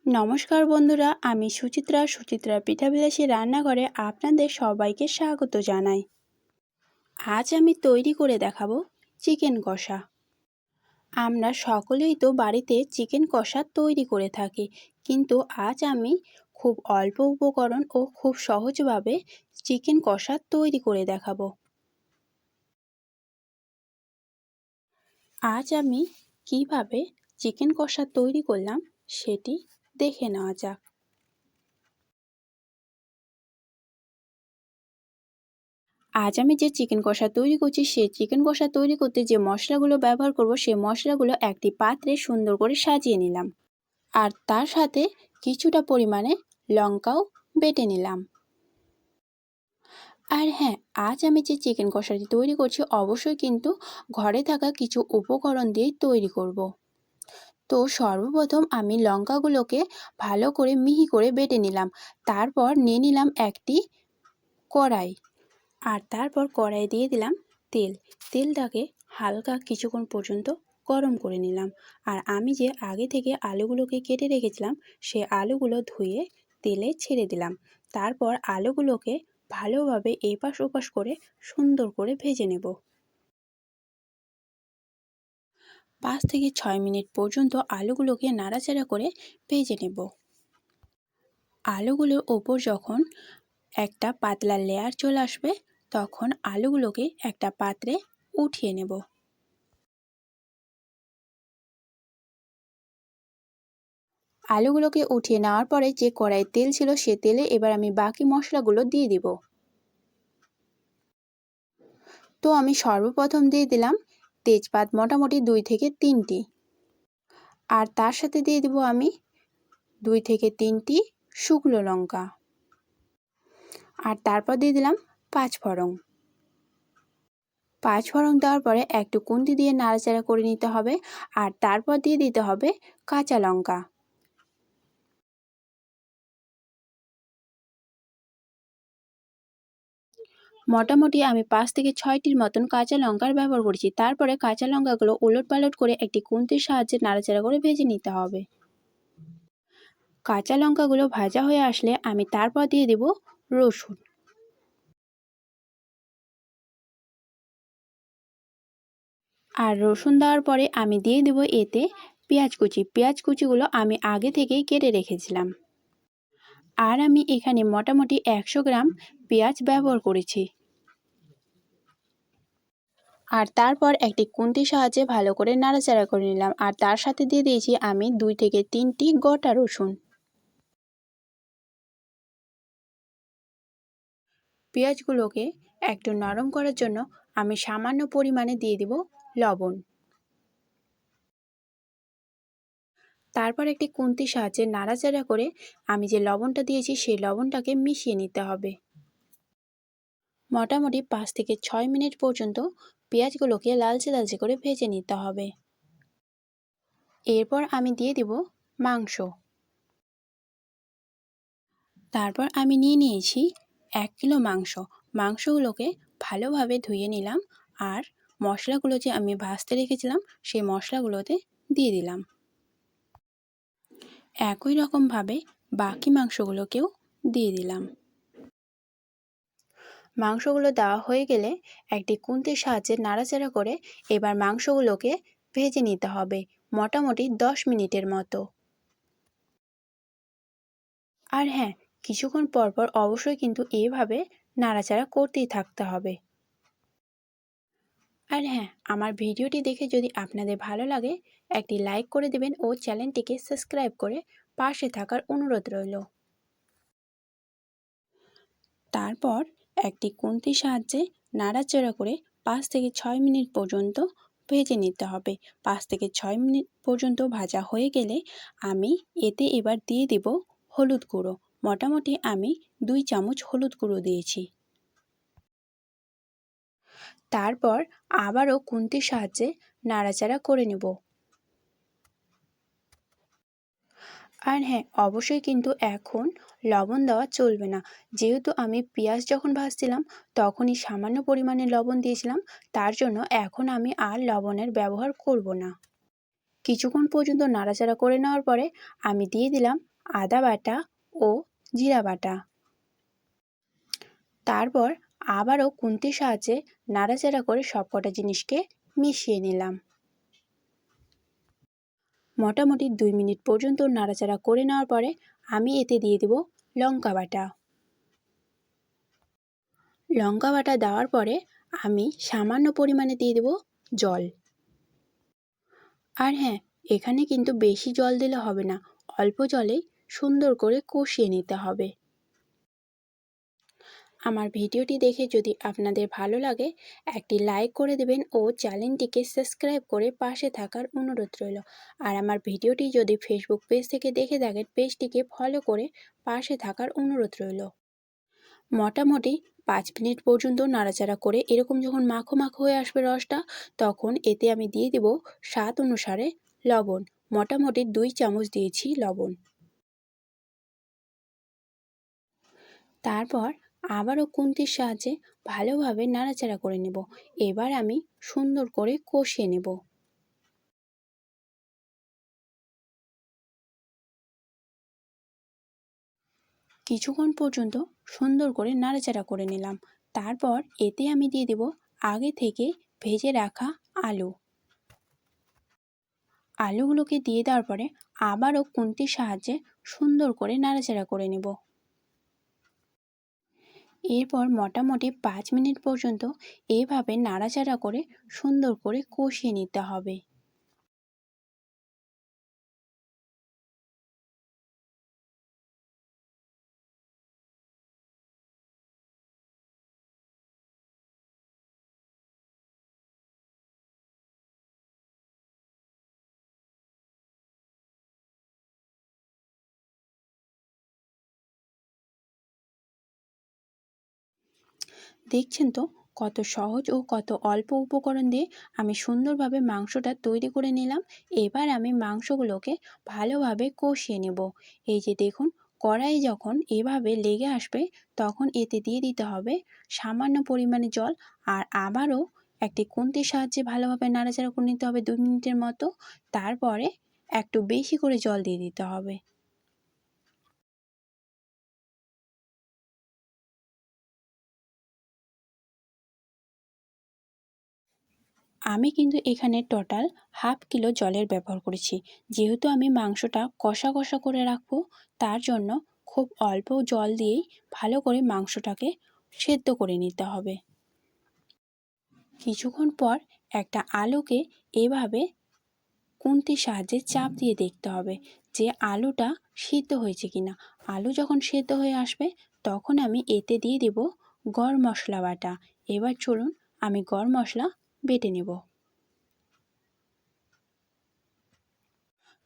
নমস্কার বন্ধুরা, আমি সুচিত্রা পিঠাবিলাসী রান্নাঘরে আপনাদের সবাইকে স্বাগত জানাই। আজ আমি তৈরি করে দেখাবো চিকেন কষা। আমরা সকলেই তো বাড়িতে চিকেন কষা তৈরি করে থাকি, কিন্তু আজ আমি খুব অল্প উপকরণ ও খুব সহজভাবে চিকেন কষা তৈরি করে দেখাবো। আজ আমি কিভাবে চিকেন কষা তৈরি করলাম সেটি দেখে নেওয়া যাক। আজ আমি যে চিকেন কষা তৈরি করছি, সেই চিকেন কষা তৈরি করতে যে মশলাগুলো ব্যবহার করব, সেই মশলাগুলো একটি পাত্রে সুন্দর করে সাজিয়ে নিলাম। আর তার সাথে কিছুটা পরিমাণে লঙ্কাও বেটে নিলাম। আর হ্যাঁ, আজ আমি যে চিকেন কষাটি তৈরি করছি অবশ্যই কিন্তু ঘরে থাকা কিছু উপকরণ দিয়েই তৈরি করব। তো সর্বপ্রথম আমি লঙ্কাগুলোকে ভালো করে মিহি করে বেটে নিলাম। তারপর নিয়ে নিলাম একটি কড়াই। আর তারপর কড়াইয়ে দিয়ে দিলাম তেলটাকে হালকা কিছুক্ষণ পর্যন্ত গরম করে নিলাম। আর আমি যে আগে থেকে আলুগুলোকে কেটে রেখেছিলাম, সে আলুগুলো ধুয়ে তেলে ছেড়ে দিলাম। তারপর আলুগুলোকে ভালোভাবে এপাশ ওপাশ করে সুন্দর করে ভেজে নেব। 5 থেকে 6 মিনিট পর্যন্ত আলুগুলোকে নাড়াচাড়া করে ভেজে নেব। আলুগুলোর ওপর যখন একটা পাতলা লেয়ার চলে আসবে, তখন আলুগুলোকে একটা পাত্রে উঠিয়ে নেব। আলুগুলোকে উঠিয়ে নেওয়ার পরে যে কড়াইয়ে তেল ছিল, সে তেলে এবার আমি বাকি মশলাগুলো দিয়ে দিব। তো আমি সর্বপ্রথম দিয়ে দিলাম তেজপাত মোটামুটি 2 থেকে 3টি। আর তার সাথে দিয়ে দিব আমি 2 থেকে 3টি শুকনো লঙ্কা। আর তারপর দিয়ে দিলাম 5 ফোড়ন। 5 ফোড়ন দেওয়ার পরে একটু খুন্তি দিয়ে নাড়াচাড়া করে নিতে হবে। আর তারপর দিয়ে দিতে হবে কাঁচা লঙ্কা। মোটামুটি আমি 5 থেকে 6টির মতন কাঁচা লঙ্কার ব্যবহার করেছি। তারপরে কাঁচা লঙ্কাগুলো ওলটপালট করে একটি খুন্তির সাহায্যে নাড়াচাড়া করে ভেজে নিতে হবে। কাঁচা লঙ্কাগুলো ভাজা হয়ে আসলে আমি তারপর দিয়ে দেব রসুন। আর রসুন দেওয়ার পরে আমি দিয়ে দেব এতে পেঁয়াজ কুচি। পেঁয়াজ কুচিগুলো আমি আগে থেকেই কেটে রেখেছিলাম। আর আমি এখানে মোটামুটি 100 গ্রাম পেঁয়াজ ব্যবহার করেছি। আর তারপর একটি খুন্তির সাহায্যে ভালো করে নাড়াচাড়া করে নিলাম। আর তার সাথে দিয়ে দিয়েছি আমি 2 থেকে 3টি গোটা রসুন। পেঁয়াজগুলোকে একটু নরম করার জন্য আমি সামান্য পরিমাণে দিয়ে দিব লবণ। তারপর একটি খুন্তির সাহায্যে নাড়াচাড়া করে আমি যে লবণটা দিয়েছি, সেই লবণটাকে মিশিয়ে নিতে হবে। মোটামুটি 5 থেকে 6 মিনিট পর্যন্ত পেঁয়াজগুলোকে লালচে লালচে করে ভেজে নিতে হবে। এরপর আমি দিয়ে দিব মাংস। তারপর আমি নিয়ে নিয়েছি 1 কিলো মাংস। মাংসগুলোকে ভালোভাবে ধুয়ে নিলাম। আর মশলাগুলো যে আমি ভাজতে রেখেছিলাম, সেই মশলাগুলোতে দিয়ে দিলাম। একই রকমভাবে বাকি মাংসগুলোকেও দিয়ে দিলাম। মাংসগুলো দেওয়া হয়ে গেলে একটি খুন্তির সাহায্যে নাড়াচাড়া করে এবার মাংসগুলোকে ভেজে নিতে হবে মোটামুটি 10 মিনিটের মতো। আর হ্যাঁ, কিছুক্ষণ পর পর অবশ্যই কিন্তু এভাবে নাড়াচাড়া করতেই থাকতে হবে। আর হ্যাঁ, আমার ভিডিওটি দেখে যদি আপনাদের ভালো লাগে, একটি লাইক করে দেবেন ও চ্যানেলটিকে সাবস্ক্রাইব করে পাশে থাকার অনুরোধ রইল। তারপর একটি খুন্তির সাহায্যে নাড়াচাড়া করে 5 থেকে 6 মিনিট পর্যন্ত ভেজে নিতে হবে। 5 থেকে 6 মিনিট পর্যন্ত ভাজা হয়ে গেলে আমি এতে এবার দিয়ে দেব হলুদ গুঁড়ো। মোটামুটি আমি 2 চামচ হলুদ গুঁড়ো দিয়েছি। তারপর আবারও খুন্তির সাহায্যে নাড়াচাড়া করে নেব। আর হ্যাঁ, অবশ্যই কিন্তু এখন লবণ দেওয়া চলবে না। যেহেতু আমি পেঁয়াজ যখন ভাজছিলাম তখনই সামান্য পরিমাণে লবণ দিয়েছিলাম, তার জন্য এখন আমি আর লবণের ব্যবহার করব না। কিছুক্ষণ পর্যন্ত নাড়াচাড়া করে নেওয়ার পরে আমি দিয়ে দিলাম আদা বাটা ও জিরা বাটা। তারপর আবারও খুন্তির সাহায্যে নাড়াচাড়া করে সবকটা জিনিসকে মিশিয়ে নিলাম। মোটামুটি 2 মিনিট পর্যন্ত নাড়াচাড়া করে নেওয়ার পরে আমি এতে দিয়ে দেব লঙ্কা বাটা। লঙ্কা বাটা দেওয়ার পরে আমি সামান্য পরিমাণে দিয়ে দেব জল। আর হ্যাঁ, এখানে কিন্তু বেশি জল দিলে হবে না, অল্প জলেই সুন্দর করে কষিয়ে নিতে হবে। আমার ভিডিওটি দেখে যদি আপনাদের ভালো লাগে একটি লাইক করে দেবেন ও চ্যানেলটিকে সাবস্ক্রাইব করে পাশে থাকার অনুরোধ রইল। আর আমার ভিডিওটি যদি ফেসবুক পেজ থেকে দেখে থাকেন পেজটিকে ফলো করে পাশে থাকার অনুরোধ রইল। মোটামুটি 5 মিনিট পর্যন্ত নাড়াচাড়া করে এরকম যখন মাখো মাখো হয়ে আসবে রসটা, তখন এতে আমি দিয়ে দেব স্বাদ অনুসারে লবণ। মোটামুটি 2 চামচ দিয়েছি লবণ। তারপর আবারও খুন্তির সাহায্যে ভালোভাবে নাড়াচাড়া করে নেব। এবার আমি সুন্দর করে কষিয়ে নেব। কিছুক্ষণ পর্যন্ত সুন্দর করে নাড়াচাড়া করে নিলাম। তারপর এতে আমি দিয়ে দেব আগে থেকে ভেজে রাখা আলু। আলুগুলোকে দিয়ে দেওয়ার পরে আবারও খুন্তির সাহায্যে সুন্দর করে নাড়াচাড়া করে নেব। এরপর মোটামুটি 5 মিনিট পর্যন্ত এভাবে নাড়াচাড়া করে সুন্দর করে কষিয়ে নিতে হবে। দেখছেন তো কত সহজ ও কত অল্প উপকরণ দিয়ে আমি সুন্দরভাবে মাংসটা তৈরি করে নিলাম। এবার আমি মাংসগুলোকে ভালোভাবে কষিয়ে নেব। এই যে দেখুন, কড়াই যখন এভাবে লেগে আসবে তখন এতে দিয়ে দিতে হবে সামান্য পরিমাণে জল। আর আবারও একটি খুন্তির সাহায্যে ভালোভাবে নাড়াচাড়া করে নিতে হবে 2 মিনিটের মতো। তারপরে একটু বেশি করে জল দিয়ে দিতে হবে। আমি কিন্তু এখানে টোটাল হাফ কিলো জলের ব্যবহার করেছি। যেহেতু আমি মাংসটা কষা কষা করে রাখবো, তার জন্য খুব অল্প জল দিয়েই ভালো করে মাংসটাকে সেদ্ধ করে নিতে হবে। কিছুক্ষণ পর একটা আলুকে এভাবে খুন্তির সাহায্যে চাপ দিয়ে দেখতে হবে যে আলুটা সিদ্ধ হয়েছে কিনা। আলু যখন সেদ্ধ হয়ে আসবে তখন আমি এতে দিয়ে দেব গরম মশলা বাটা। এবার চলুন আমি গরম মশলা বেটে নেব।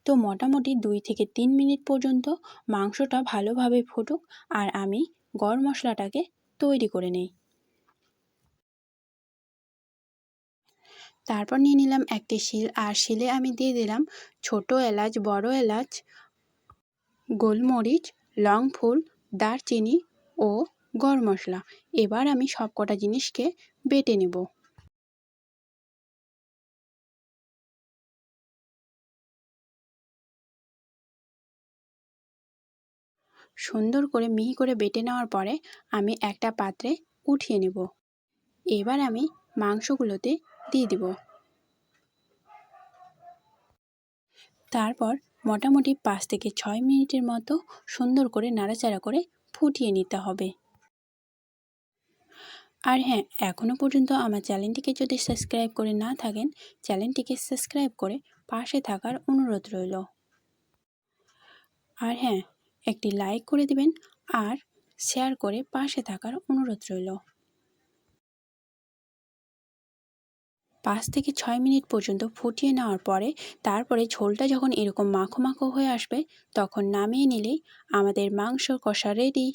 তো মোটামুটি 2 থেকে 3 মিনিট পর্যন্ত মাংসটা ভালোভাবে ফুটুক আর আমি গরম মশলাটাকে তৈরি করে নেই। তারপর নিয়ে নিলাম একটি শিল, আর শিলে আমি দিয়ে দিলাম ছোট এলাচ, বড় এলাচ, গোলমরিচ, লং ফুল, দারচিনি ও গরম মশলা। এবার আমি সবকটা জিনিসকে বেটে নেব। সুন্দর করে মিহি করে বেটে নেওয়ার পরে আমি একটা পাত্রে উঠিয়ে নেব। এবার আমি মাংসগুলোতে দিয়ে দিব। তারপর মোটামুটি 5 থেকে 6 মিনিটের মতো সুন্দর করে নাড়াচাড়া করে ফুটিয়ে নিতে হবে। আর হ্যাঁ, এখনও পর্যন্ত আমার চ্যানেলটিকে যদি সাবস্ক্রাইব করে না থাকেন, চ্যানেলটিকে সাবস্ক্রাইব করে পাশে থাকার অনুরোধ রইল। আর হ্যাঁ, একটি লাইক করে দিবেন আর শেয়ার করে পাশে থাকার অনুরোধ রইল। 5 থেকে 6 মিনিট পর্যন্ত ফুটিয়ে নেওয়ার পরে তারপরে ঝোলটা যখন এরকম মাখো মাখো হয়ে আসবে তখন নামিয়ে নিলেই আমাদের মাংস কষা রেডি।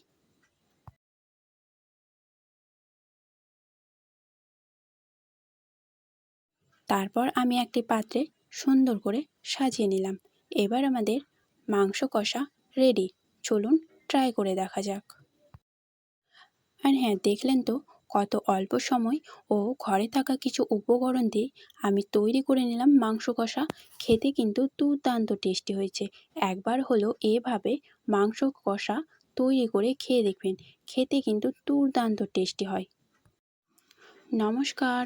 তারপর আমি একটি পাত্রে সুন্দর করে সাজিয়ে নিলাম। এবার আমাদের মাংস কষা রেডি। চলুন ট্রাই করে দেখা যাক। আর হ্যাঁ, দেখলেন তো কত অল্প সময় ও ঘরে থাকা কিছু উপকরণ দিয়ে আমি তৈরি করে নিলাম মাংস কষা। খেতে কিন্তু দুর্দান্ত টেস্টি হয়েছে। একবার হলেও এভাবে মাংস কষা তৈরি করে খেয়ে দেখবেন, খেতে কিন্তু দুর্দান্ত টেস্টি হয়। নমস্কার।